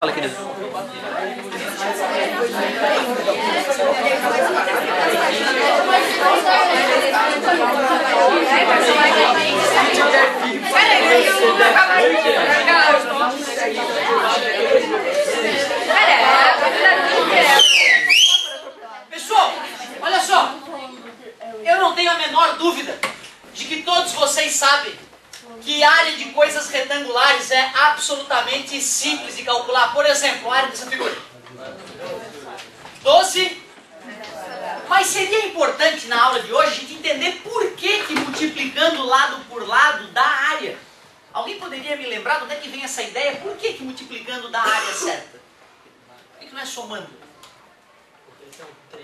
Fala, querido. Pessoal, olha só. Eu não tenho a menor dúvida de que todos vocês sabem que a área de coisas retangulares é absolutamente simples de calcular. Por exemplo, a área dessa figura. 12. Mas seria importante na aula de hoje a gente entender por que multiplicando lado por lado dá área. Alguém poderia me lembrar de onde é que vem essa ideia? Por que multiplicando dá a área certa? Por que não é somando? Porque são 3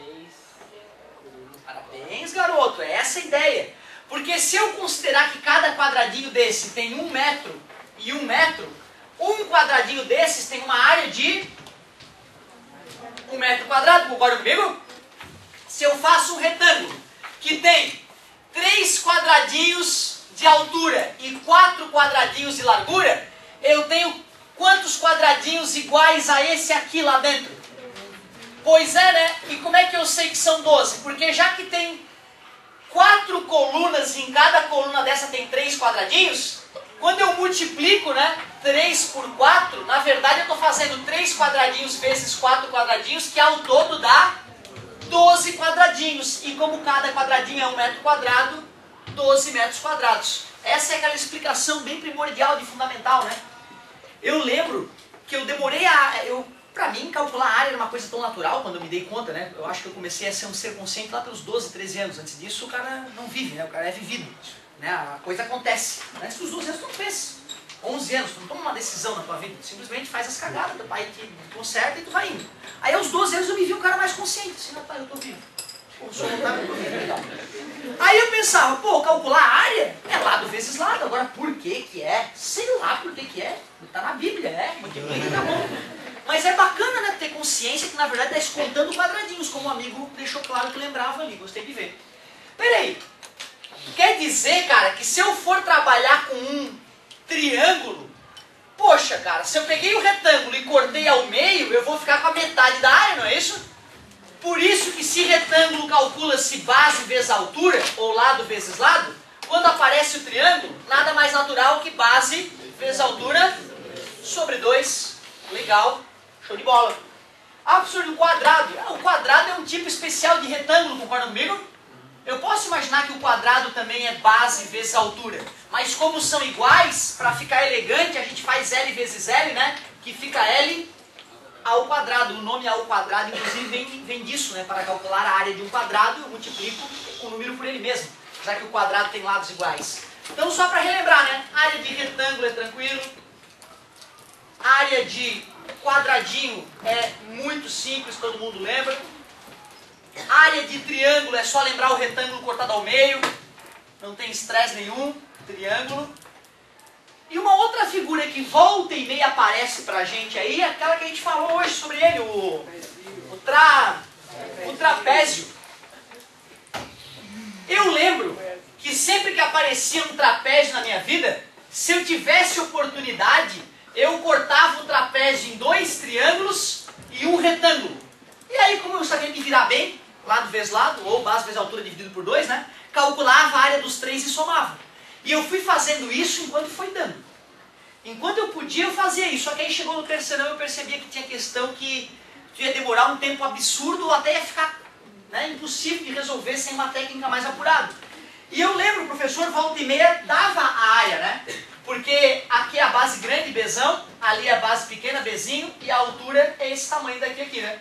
colunas. Parabéns, garoto. É essa a ideia. Porque se eu considerar que cada quadradinho desse tem 1 metro e 1 metro, um quadradinho desses tem uma área de 1 metro quadrado, concorda comigo? Se eu faço um retângulo que tem 3 quadradinhos de altura e 4 quadradinhos de largura, eu tenho quantos quadradinhos iguais a esse aqui lá dentro? Pois é, né? E como é que eu sei que são 12? Porque já que tem 4 colunas e em cada coluna dessa tem 3 quadradinhos, quando eu multiplico, né, 3 por 4, na verdade eu estou fazendo 3 quadradinhos vezes 4 quadradinhos, que ao todo dá 12 quadradinhos. E como cada quadradinho é 1 metro quadrado, 12 metros quadrados. Essa é aquela explicação bem primordial de fundamental, né? Eu lembro que eu demorei Pra mim, calcular a área era uma coisa tão natural quando eu me dei conta, né? Eu acho que eu comecei a ser um ser consciente lá pelos 12, 13 anos. Antes disso, o cara não vive, né? O cara é vivido, né? A coisa acontece. Antes dos 12 anos, tu não fez. 11 anos, tu não toma uma decisão na tua vida. Tu simplesmente faz as cagadas, teu pai te conserta e tu vai indo. Aí, aos 12 anos, eu me vi um cara mais consciente. Assim, rapaz, eu tô vivo. Pô, sou notável, eu tô vivo, legal. Aí eu pensava, pô, calcular a área é lado vezes lado. Agora, por que é? Sei lá por que é. Tá na Bíblia, multiplica, tá bom. Mas é bacana, né, ter consciência que na verdade está escontando quadradinhos, como o amigo deixou claro que lembrava ali, gostei de ver. Peraí, quer dizer, cara, que se eu for trabalhar com um triângulo, poxa, cara, se eu peguei o retângulo e cortei ao meio, eu vou ficar com a metade da área, não é isso? Por isso que se retângulo calcula-se base vezes altura, ou lado vezes lado, quando aparece o triângulo, nada mais natural que base vezes altura sobre 2. Legal. Show de bola. Absurdo, o quadrado. O quadrado é um tipo especial de retângulo, concorda comigo? Eu posso imaginar que o quadrado também é base vezes altura. Mas como são iguais, para ficar elegante, a gente faz L vezes L, né? Que fica L ao quadrado. O nome ao quadrado, inclusive, vem disso, né? Para calcular a área de um quadrado, eu multiplico o número por ele mesmo, já que o quadrado tem lados iguais. Então, só para relembrar, né? Área de retângulo é tranquilo. Área de quadradinho é muito simples, todo mundo lembra. Área de triângulo é só lembrar o retângulo cortado ao meio. Não tem estresse nenhum. Triângulo. E uma outra figura que volta e meia aparece pra gente aí é aquela que a gente falou hoje sobre ele, o trapézio. Eu lembro que sempre que aparecia um trapézio na minha vida, se eu tivesse oportunidade, eu cortava o trapézio em 2 triângulos e um retângulo. E aí, como eu sabia me virar bem, lado vezes lado, ou base vezes altura dividido por 2, né? Calculava a área dos 3 e somava. E eu fui fazendo isso enquanto foi dando. Enquanto eu podia, eu fazia isso. Só que aí chegou no terceirão, eu percebia que tinha questão que ia demorar um tempo absurdo, ou até ia ficar, né, impossível de resolver sem uma técnica mais apurada. E eu lembro, o professor volta e meia dava a área, né? Porque aqui é a base grande, Bzão, ali é a base pequena, Bzinho, e a altura é esse tamanho daqui aqui, né?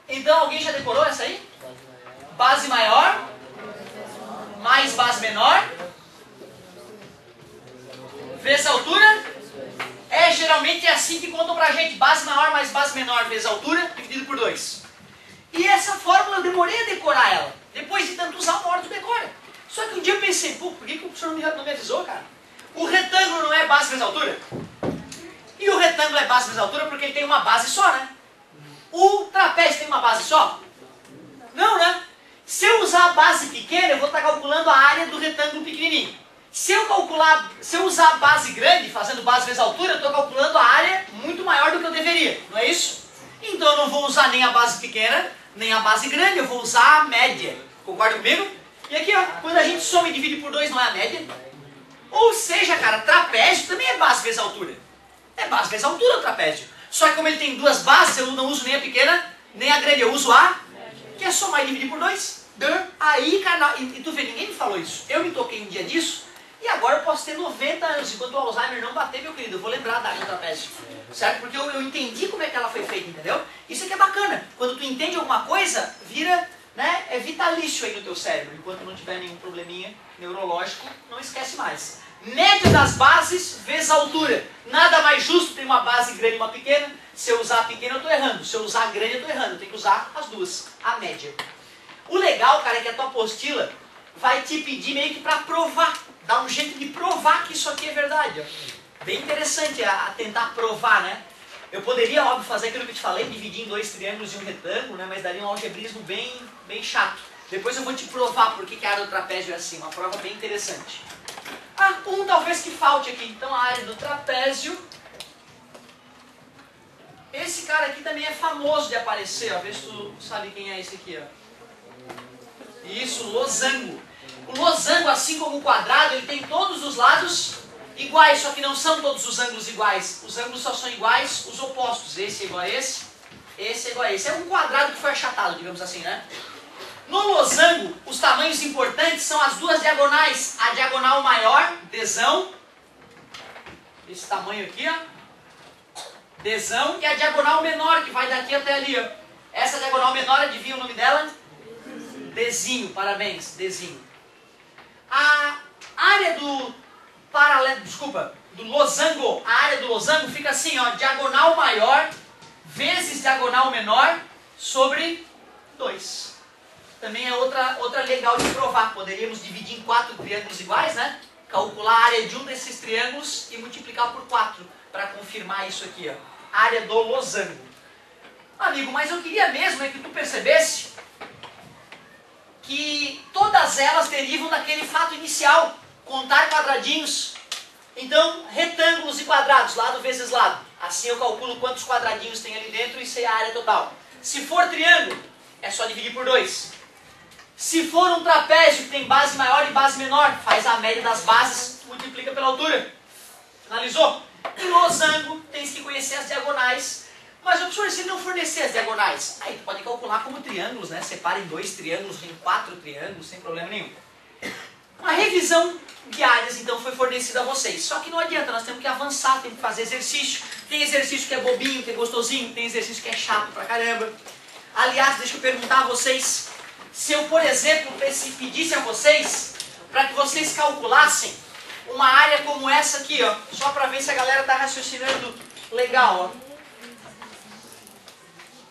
Então, alguém já decorou essa aí? Base maior, mais base menor, vezes altura. Geralmente é assim que contam pra gente, base maior mais base menor vezes altura, dividido por 2. E essa fórmula eu demorei a decorar ela. Depois de tanto usar, uma hora tu decora. Só que um dia eu pensei, pô, por que o professor não me avisou, cara? O retângulo não é base vezes altura? E o retângulo é base vezes altura porque ele tem uma base só, né? O trapézio tem uma base só? Não, né? Se eu usar a base pequena, eu vou estar calculando a área do retângulo pequenininho. Se eu usar a base grande, fazendo base vezes altura, eu estou calculando a área muito maior do que eu deveria, não é isso? Então eu não vou usar nem a base pequena, nem a base grande, eu vou usar a média. Concorda comigo? E aqui, ó, quando a gente soma e divide por 2, não é a média? Ou seja, cara, trapézio também é base vezes altura. É base vezes altura o trapézio. Só que como ele tem duas bases, eu não uso nem a pequena, nem a grande, eu uso a que é somar e dividir por 2. Aí, cara, e tu vê, ninguém me falou isso. Eu me toquei um dia disso, e agora eu posso ter 90 anos. Enquanto o Alzheimer não bater, meu querido, eu vou lembrar da área do trapézio. Certo? Porque eu entendi como é que ela foi feita, entendeu? Isso aqui é bacana. Quando tu entende alguma coisa, vira, né, é vitalício aí no teu cérebro. Enquanto não tiver nenhum probleminha neurológico, não esquece mais. Média das bases vezes a altura. Nada mais justo ter uma base grande e uma pequena. Se eu usar a pequena, eu estou errando. Se eu usar a grande, eu estou errando. Eu tenho que usar as duas. A média. O legal, cara, é que a tua apostila vai te pedir meio que para provar. Dar um jeito de provar que isso aqui é verdade. Ó. Bem interessante a tentar provar, né? Eu poderia, óbvio, fazer aquilo que eu te falei, dividir em 2 triângulos e um retângulo, né? Mas daria um algebrismo bem chato. Depois eu vou te provar por que a área do trapézio é assim. Uma prova bem interessante. Ah, talvez que falte aqui. Então a área do trapézio. Esse cara aqui também é famoso de aparecer, ó. Vê se tu sabe quem é esse aqui, ó. Isso, losango. O losango, assim como o quadrado, ele tem todos os lados iguais, só que não são todos os ângulos iguais. Os ângulos só são iguais os opostos. Esse é igual a esse é igual a esse. É um quadrado que foi achatado, digamos assim, né? No losango, os tamanhos importantes são as duas diagonais. A diagonal maior, Dzão, esse tamanho aqui, ó, Dzão, e a diagonal menor, que vai daqui até ali, ó. Essa diagonal menor, adivinha o nome dela? Dzinho, parabéns, Dzinho. A área do do losango, a área do losango fica assim, ó, diagonal maior vezes diagonal menor sobre 2. Também é outra legal de provar. Poderíamos dividir em 4 triângulos iguais, né? Calcular a área de um desses triângulos e multiplicar por 4 para confirmar isso aqui, ó. Área do losango. Amigo, mas eu queria mesmo é que tu percebesse que todas elas derivam daquele fato inicial, contar quadradinhos. Então, retângulos e quadrados, lado vezes lado. Assim eu calculo quantos quadradinhos tem ali dentro e sei a área total. Se for triângulo, é só dividir por 2. Se for um trapézio que tem base maior e base menor, faz a média das bases, multiplica pela altura. Finalizou? Em losango, tens que conhecer as diagonais. Mas, professor, se ele não fornecer as diagonais, aí tu pode calcular como triângulos, né? Separa em 2 triângulos, em 4 triângulos, sem problema nenhum. Uma revisão de áreas, então, foi fornecida a vocês. Só que não adianta, nós temos que avançar, temos que fazer exercício. Tem exercício que é bobinho, que é gostosinho, tem exercício que é chato pra caramba. Aliás, deixa eu perguntar a vocês, se eu, por exemplo, pedisse a vocês, para que vocês calculassem uma área como essa aqui, ó, só para ver se a galera está raciocinando legal, ó.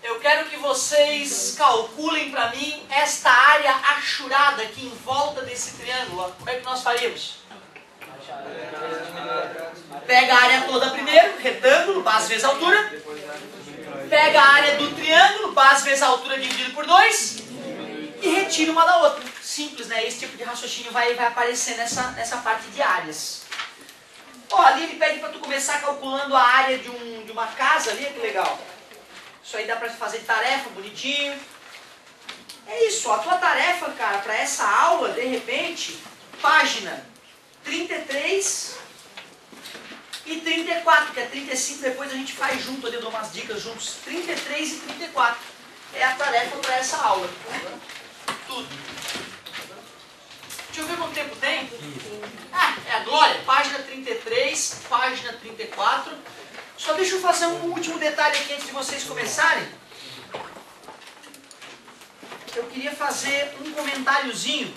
Eu quero que vocês calculem para mim esta área achurada aqui em volta desse triângulo, ó. Como é que nós faríamos? Pega a área toda primeiro, retângulo, base vezes altura. Pega a área do triângulo, base vezes altura dividido por 2. E retira uma da outra. Simples, né? Esse tipo de raciocínio vai aparecer nessa parte de áreas. Ó, ali ele pede para tu começar calculando a área de uma casa ali, que legal. Isso aí dá para fazer de tarefa, bonitinho. É isso, ó, a tua tarefa, cara, para essa aula, de repente, página 33 e 34, que é 35, depois a gente faz junto ali, eu dou umas dicas juntos. 33 e 34 é a tarefa para essa aula. Tudo. Deixa eu ver quanto tempo tem. Ah, é a glória. Página 33, página 34. Só deixa eu fazer um último detalhe aqui antes de vocês começarem. Eu queria fazer um comentáriozinho,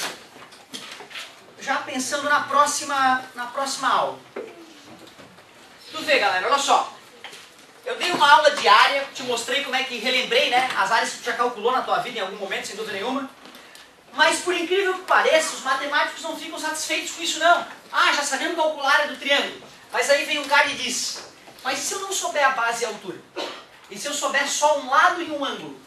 já pensando na próxima aula. Tu vê, galera, olha só. Eu dei uma aula de área, te mostrei como é que relembrei, né, as áreas que tu já calculou na tua vida em algum momento, sem dúvida nenhuma. Mas por incrível que pareça, os matemáticos não ficam satisfeitos com isso não. Ah, já sabemos calcular a área do triângulo. Mas aí vem um cara e diz, mas se eu não souber a base e a altura? E se eu souber só um lado e um ângulo?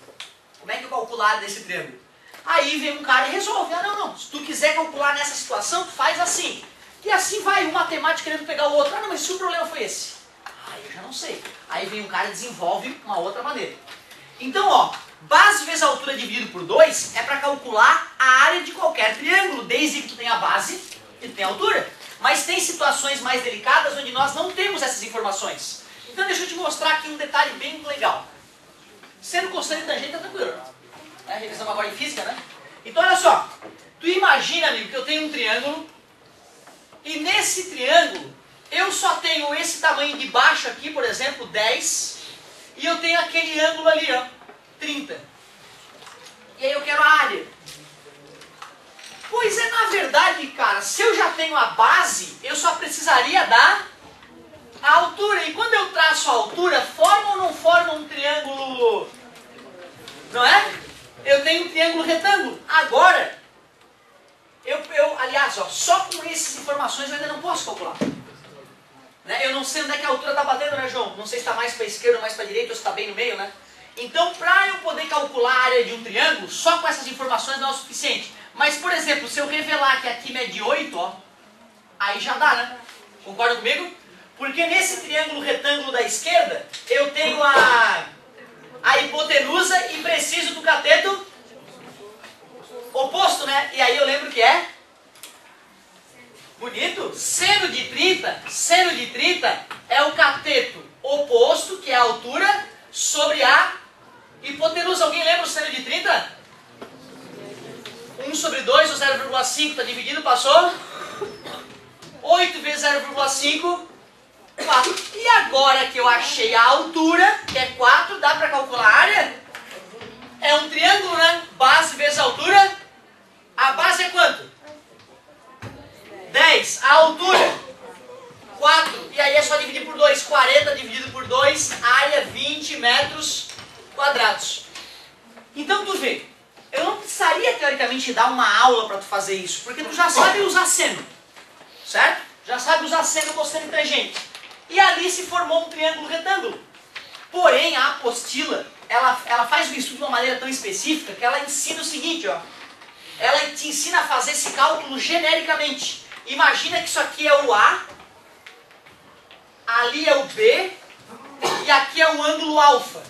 Como é que eu calculo a área desse triângulo? Aí vem um cara e resolve. Ah, não, se tu quiser calcular nessa situação, tu faz assim. O E assim vai, um matemático querendo pegar o outro. Ah, não, mas se o problema foi esse? Ah, eu já não sei. Aí vem um cara e desenvolve uma outra maneira. Então, ó, base vezes a altura dividido por 2 é para calcular a área de qualquer triângulo, desde que tu tenha a base e tu tenha a altura. Mas tem situações mais delicadas onde nós não temos essas informações. Então deixa eu te mostrar aqui um detalhe bem legal. Sendo constante e tangente, tá tranquilo. Revisamos agora em física, né? Então olha só, tu imagina, amigo, que eu tenho um triângulo e nesse triângulo eu só tenho esse tamanho de baixo aqui, por exemplo, 10, e eu tenho aquele ângulo ali, ó, 30. E aí eu quero a área. Pois é, na verdade, cara, se eu já tenho a base, eu só precisaria da altura. E quando eu traço a altura, forma ou não forma um triângulo? Não é? Eu tenho um triângulo retângulo. Agora, aliás, ó, só com essas informações eu ainda não posso calcular. Né? Eu não sei onde é que a altura está batendo, né, João? Não sei se está mais para a esquerda ou mais para a direita ou se está bem no meio, né? Então, para eu poder calcular a área de um triângulo, só com essas informações não é o suficiente. Mas, por exemplo, se eu revelar que aqui mede 8, ó, aí já dá, né? Concorda comigo? Porque nesse triângulo retângulo da esquerda, eu tenho a hipotenusa e preciso do cateto oposto, né? E aí eu lembro que é bonito. Seno de 30 é o cateto oposto, que é a altura, sobre a hipotenusa. Alguém lembra o seno de 30? 1 sobre 2, o 0,5 está dividido, passou? 8 vezes 0,5, 4. E agora que eu achei a altura, que é 4, dá para calcular a área? É um triângulo, né? Base vezes altura. A base é quanto? 10. A altura? 4. E aí é só dividir por 2. 40 dividido por 2, área 20 metros quadrados. Então tu vê, eu não precisaria teoricamente dar uma aula para tu fazer isso, porque tu já sabe usar seno, certo? Já sabe usar seno, cosseno e tangente. E ali se formou um triângulo retângulo. Porém, a apostila, ela faz o estudo de uma maneira tão específica que ela ensina o seguinte, ó. Ela te ensina a fazer esse cálculo genericamente. Imagina que isso aqui é o A, ali é o B e aqui é o ângulo alfa.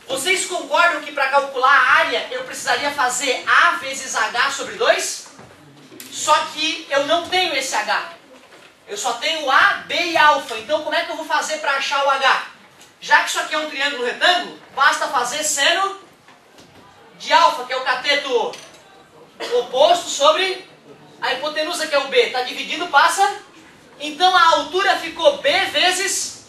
Vocês concordam que para calcular a área eu precisaria fazer A vezes H sobre 2? Só que eu não tenho esse H. Eu só tenho A, B e alfa. Então como é que eu vou fazer para achar o H? Já que isso aqui é um triângulo retângulo, basta fazer seno de alfa, que é o cateto oposto sobre a hipotenusa, que é o B. Está dividido, passa. Então a altura ficou B vezes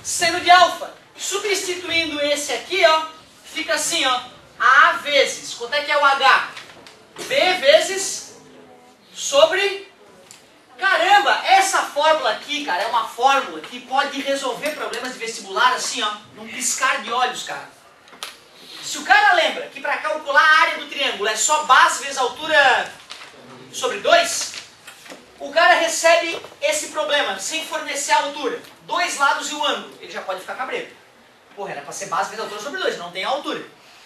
seno de alfa. Substituindo esse aqui, ó, fica assim, ó. A vezes, quanto é que é o H? B vezes sobre... Caramba, essa fórmula aqui, cara, é uma fórmula que pode resolver problemas de vestibular assim, ó, num piscar de olhos, cara. Se o cara lembra que para calcular a área do triângulo é só base vezes altura sobre 2, o cara recebe esse problema sem fornecer a altura. 2 lados e o ângulo. Ele já pode ficar cabreiro. Porra, era para ser base vezes altura sobre 2, não tem a altura.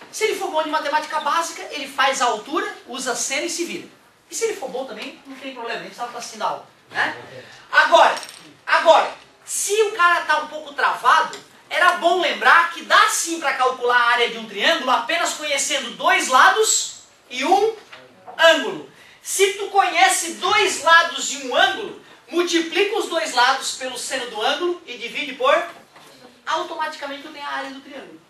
Se ele for bom de matemática básica, ele faz a altura, usa seno e se vira. E se ele for bom também, não tem problema, nem precisava estar assistindo a aula. Né? Agora, se o cara está um pouco travado, era bom lembrar que dá sim para calcular a área de um triângulo apenas conhecendo 2 lados e um ângulo. Se tu conhece 2 lados e um ângulo, multiplica os 2 lados pelo seno do ângulo e divide por... automaticamente tu tem a área do triângulo.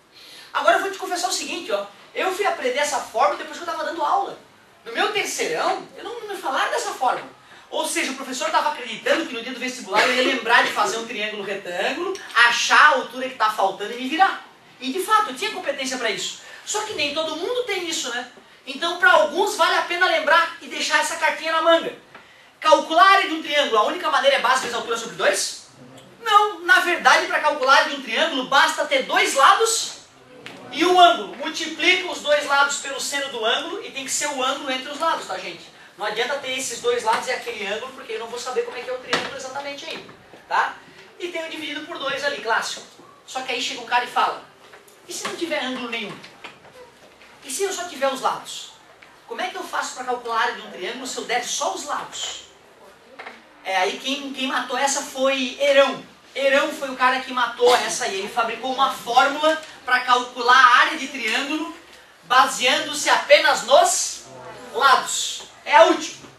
Agora eu vou te confessar o seguinte, ó. Eu fui aprender essa fórmula depois que eu estava dando aula. No meu terceirão, eu não me falaram dessa fórmula. Ou seja, o professor estava acreditando que no dia do vestibular eu ia lembrar de fazer um triângulo retângulo, achar a altura que está faltando e me virar. E de fato, eu tinha competência para isso. Só que nem todo mundo tem isso, né? Então, para alguns, vale a pena lembrar e deixar essa cartinha na manga. Calcular a área de um triângulo, a única maneira é base vezes altura sobre 2? Não, na verdade, para calcular a área de um triângulo, basta ter 2 lados e um ângulo. Multiplica os 2 lados pelo seno do ângulo e tem que ser o ângulo entre os lados, tá, gente? Não adianta ter esses 2 lados e aquele ângulo, porque eu não vou saber como é que é o triângulo exatamente aí, tá? E tenho dividido por 2 ali, clássico. Só que aí chega um cara e fala, e se não tiver ângulo nenhum? E se eu só tiver os lados? Como é que eu faço para calcular a área de um triângulo se eu der só os lados? Aí quem matou essa foi Herão. Herão foi o cara que matou essa aí. Ele fabricou uma fórmula para calcular a área de triângulo baseando-se apenas nos lados. É a última.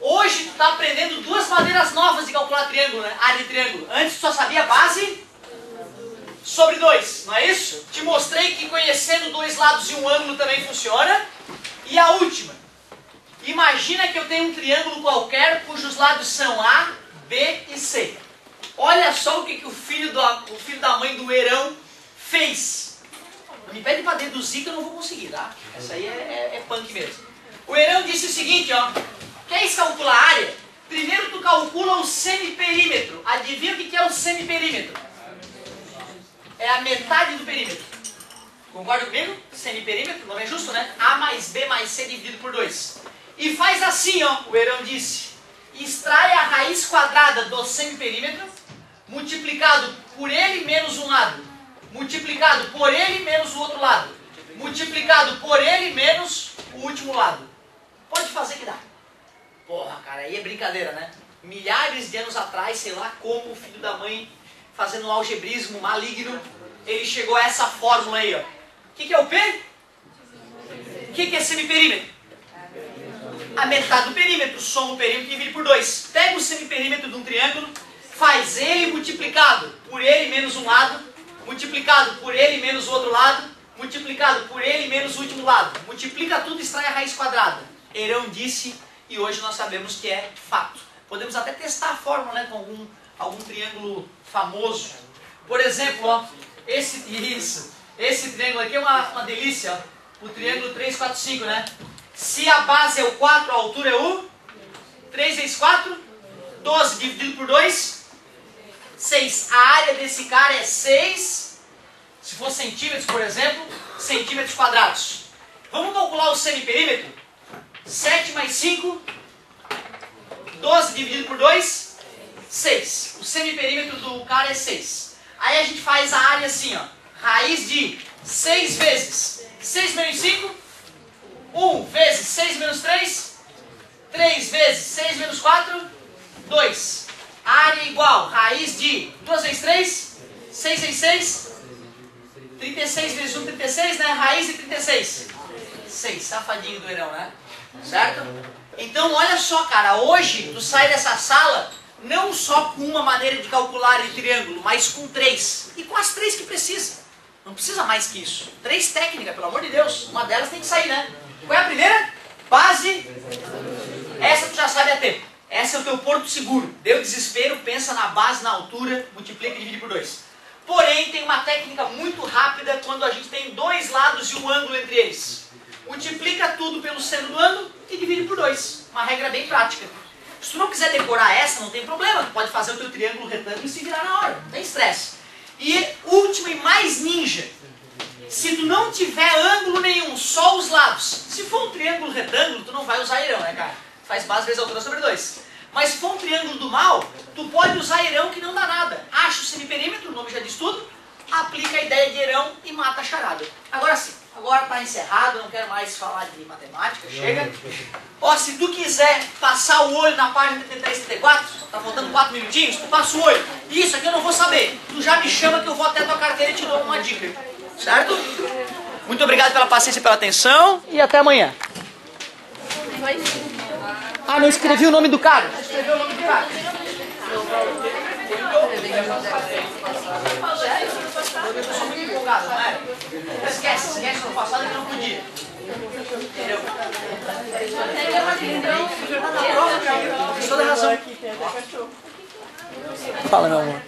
Hoje tu está aprendendo duas maneiras novas de calcular triângulo, né? Área de triângulo. Antes tu só sabia base sobre 2, não é isso? Te mostrei que conhecendo dois lados e um ângulo também funciona. E a última. Imagina que eu tenho um triângulo qualquer cujos lados são A, B e C. Olha só o que o filho da mãe do Herão fez. Não me pede para deduzir que eu não vou conseguir, tá? Essa aí é punk mesmo. O Herão disse o seguinte, ó. Queres calcular a área? Primeiro tu calcula o semiperímetro. Adivinha o que é o semiperímetro? É a metade do perímetro. Concorda comigo? Semiperímetro, não é justo, né? A mais B mais C dividido por 2. E faz assim, ó, o Herão disse. Extrai a raiz quadrada do semiperímetro, multiplicado por ele menos um lado, multiplicado por ele menos o outro lado, multiplicado por ele menos o último lado. Pode fazer que dá. Porra, cara, aí é brincadeira, né? Milhares de anos atrás, sei lá como o filho da mãe, fazendo um algebrismo maligno, ele chegou a essa fórmula aí, ó. O que é o P? O que é semiperímetro? A metade do perímetro, soma o perímetro e divide por 2. Pega o semiperímetro de um triângulo, faz ele multiplicado por ele menos um lado, multiplicado por ele menos o outro lado, multiplicado por ele menos o último lado. Multiplica tudo e extrai a raiz quadrada. Herão disse, e hoje nós sabemos que é fato. Podemos até testar a fórmula, né, com algum triângulo famoso. Por exemplo, ó, esse triângulo aqui é uma delícia, ó, o triângulo 3, 4, 5, né? Se a base é o 4, a altura é o 3 vezes 4, 12 dividido por 2, 6. A área desse cara é 6, se for centímetros, por exemplo, centímetros quadrados. Vamos calcular o semiperímetro? 7 mais 5, 12 dividido por 2, 6. O semiperímetro do cara é 6. Aí a gente faz a área assim, ó. Raiz de 6 vezes 6 menos 5, 1 vezes 6 menos 3, 3 vezes 6 menos 4, 2. Área igual, raiz de 2 vezes 3, 6 vezes 6, 36 vezes 1, 36, né? Raiz de 36. 6, safadinho do Herão, né? Certo? Então, olha só, cara, hoje tu sai dessa sala não só com uma maneira de calcular em triângulo, mas com 3. E com as 3 que precisa. Não precisa mais que isso. 3 técnicas, pelo amor de Deus. Uma delas tem que sair, né? Qual é a primeira? Base. Essa tu já sabe a tempo. Essa é o teu porto seguro. Deu desespero, pensa na base, na altura, multiplica e divide por 2. Porém, tem uma técnica muito rápida quando a gente tem dois lados e um ângulo entre eles. Multiplica tudo pelo seno do ângulo e divide por 2. Uma regra bem prática. Se tu não quiser decorar essa, não tem problema. Tu pode fazer o teu triângulo retângulo e se virar na hora. Não tem estresse. E última e mais ninja. Se tu não tiver ângulo nenhum, só os lados. Se for um triângulo retângulo, tu não vai usar Herão, né, cara? Faz base vezes altura sobre 2. Mas se for um triângulo do mal, tu pode usar Herão que não dá nada. Acha o semiperímetro, o nome já diz tudo. Aplica a ideia de Herão e mata a charada. Agora sim. Agora tá encerrado, não quero mais falar de matemática, chega. Ó, se tu quiser passar o olho na página 33 e 34, tá faltando 4 minutinhos, tu passa o olho. Isso aqui eu não vou saber. Tu já me chama que eu vou até a tua carteira e te dou uma dica. Certo? Muito obrigado pela paciência e pela atenção e até amanhã. Ah, não escrevi o nome do cara. Escreveu o nome do cara. Eu sou muito empolgado, não é? Esquece no passado que não podia. Entendeu? Tem toda razão. Fala, meu amor.